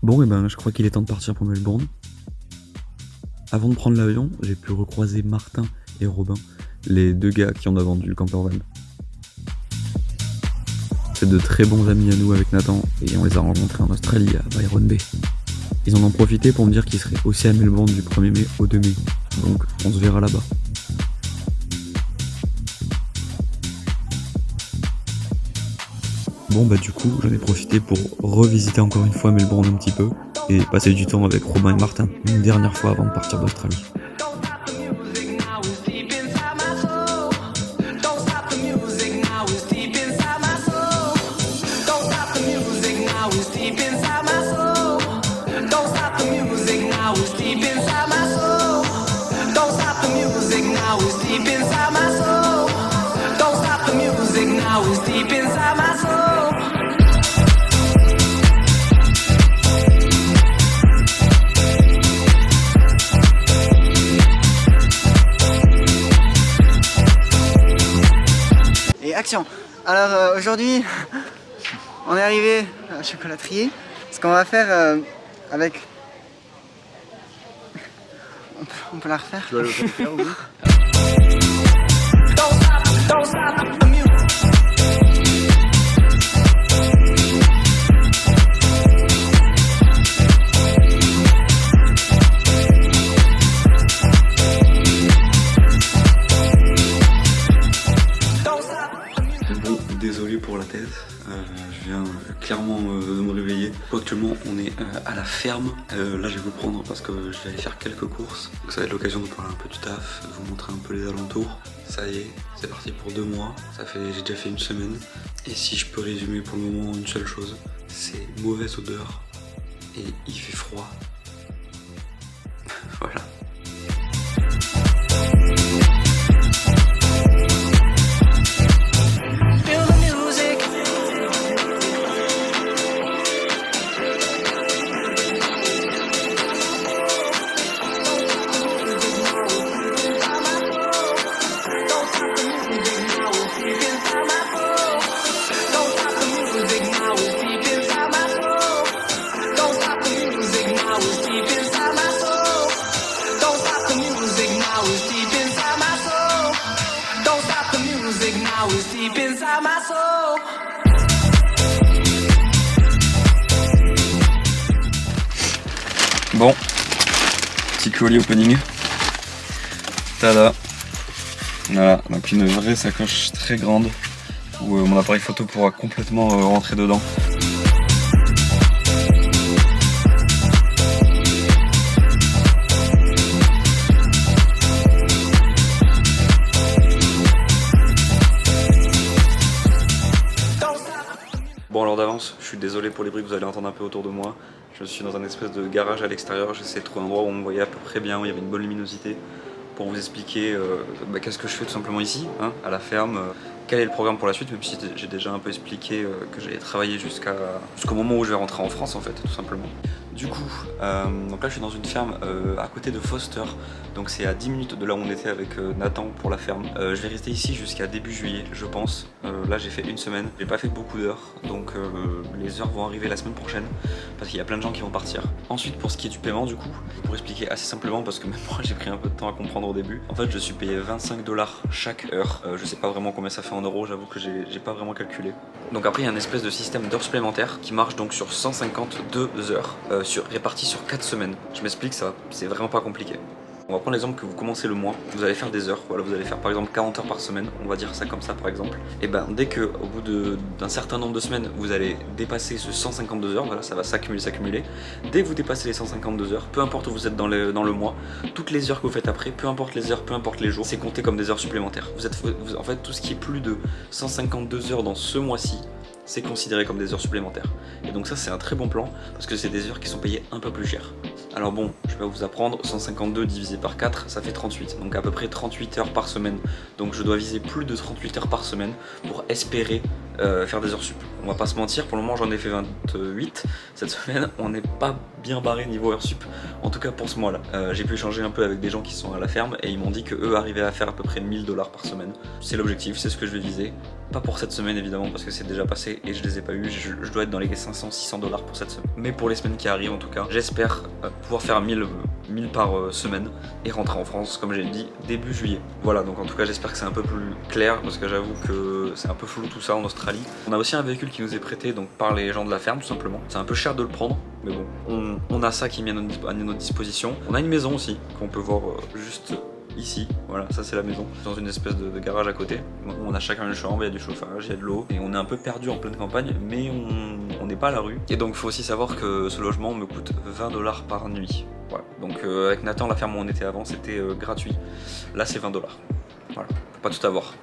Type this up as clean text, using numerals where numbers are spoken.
Bon, et ben je crois qu'il est temps de partir pour Melbourne. Avant de prendre l'avion, j'ai pu recroiser Martin et Robin, les deux gars qui en ont vendu le campervan. C'est de très bons amis à nous avec Nathan et on les a rencontrés en Australie à Byron Bay. Ils en ont profité pour me dire qu'ils seraient aussi à Melbourne du 1er mai au 2 mai, donc on se verra là-bas. Bon bah du coup j'en ai profité pour revisiter encore une fois Melbourne un petit peu et passer du temps avec Robin et Martin une dernière fois avant de partir d'Australie. Et action. Alors aujourd'hui on est arrivé à la chocolaterie. Ce qu'on va faire avec... On peut la refaire. Tu vas le faire, oui. Bon, désolé pour la tête, je viens clairement de me réveiller. Actuellement on est à la ferme, là je vais vous prendre parce que je vais aller faire quelques courses. Donc ça va être l'occasion de parler un peu du taf, de vous montrer un peu les alentours. Ça y est, c'est parti pour 2 mois, j'ai déjà fait 1 semaine. Et si je peux résumer pour le moment une seule chose, c'est mauvaise odeur et il fait froid. Voilà. Bon, petit colis opening. Tada. Voilà, donc une vraie sacoche très grande où mon appareil photo pourra complètement rentrer dedans. Bon alors d'avance, je suis désolé pour les bruits que vous allez entendre un peu autour de moi. Je suis dans un espèce de garage à l'extérieur, j'essaie de trouver un endroit où on me voyait à peu près bien, où il y avait une bonne luminosité, pour vous expliquer qu'est-ce que je fais tout simplement ici, hein, à la ferme, quel est le programme pour la suite, même si j'ai déjà un peu expliqué que j'allais travailler jusqu'au moment où je vais rentrer en France en fait, tout simplement. Du coup, donc là je suis dans une ferme à côté de Foster, donc c'est à 10 minutes de là où on était avec Nathan pour la ferme. Je vais rester ici jusqu'à début juillet, je pense. Là j'ai fait 1 semaine, j'ai pas fait beaucoup d'heures, donc les heures vont arriver la semaine prochaine, parce qu'il y a plein de gens qui vont partir. Ensuite pour ce qui est du paiement du coup, pour expliquer assez simplement, parce que même moi j'ai pris un peu de temps à comprendre au début. En fait je suis payé 25 $ chaque heure, je sais pas vraiment combien ça fait en euros, j'avoue que j'ai pas vraiment calculé. Donc après il y a un espèce de système d'heures supplémentaires qui marche donc sur 152 heures. Réparti sur 4 semaines. Je m'explique, ça, c'est vraiment pas compliqué. On va prendre l'exemple que vous commencez le mois, vous allez faire des heures, voilà, vous allez faire par exemple 40 heures par semaine, on va dire ça comme ça par exemple. Et ben dès que au bout d'un certain nombre de semaines, vous allez dépasser ce 152 heures, voilà, ça va s'accumuler. Dès que vous dépassez les 152 heures, peu importe où vous êtes dans le mois, toutes les heures que vous faites après, peu importe les heures, peu importe les jours, c'est compté comme des heures supplémentaires. En fait, tout ce qui est plus de 152 heures dans ce mois-ci, c'est considéré comme des heures supplémentaires. Et donc ça c'est un très bon plan parce que c'est des heures qui sont payées un peu plus cher. Alors bon, je vais vous apprendre, 152 divisé par 4 ça fait 38, donc à peu près 38 heures par semaine. Donc je dois viser plus de 38 heures par semaine pour espérer faire des heures sup. On va pas se mentir, pour le moment j'en ai fait 28 cette semaine, on n'est pas bien barré niveau heures sup, en tout cas pour ce mois-là. J'ai pu échanger un peu avec des gens qui sont à la ferme et ils m'ont dit que eux arrivaient à faire à peu près 1000 $ par semaine. C'est l'objectif, c'est ce que je vais viser. Pas pour cette semaine évidemment parce que c'est déjà passé et je les ai pas eu, je dois être dans les 500-600 $ pour cette semaine. Mais pour les semaines qui arrivent en tout cas, j'espère pouvoir faire 1000 par semaine et rentrer en France comme j'ai dit début juillet. Voilà, donc en tout cas j'espère que c'est un peu plus clair parce que j'avoue que c'est un peu flou tout ça en Australie. On a aussi un véhicule qui nous est prêté donc par les gens de la ferme tout simplement. C'est un peu cher de le prendre mais bon, on a ça qui est mis à notre disposition. On a une maison aussi qu'on peut voir juste ici, voilà, ça c'est la maison, dans une espèce de garage à côté. On a chacun une chambre, il y a du chauffage, il y a de l'eau, et on est un peu perdu en pleine campagne, mais on n'est pas à la rue. Et donc il faut aussi savoir que ce logement me coûte 20 $ par nuit. Voilà. Donc avec Nathan, la ferme où on était avant, c'était gratuit. Là c'est 20 $. Voilà, faut pas tout avoir.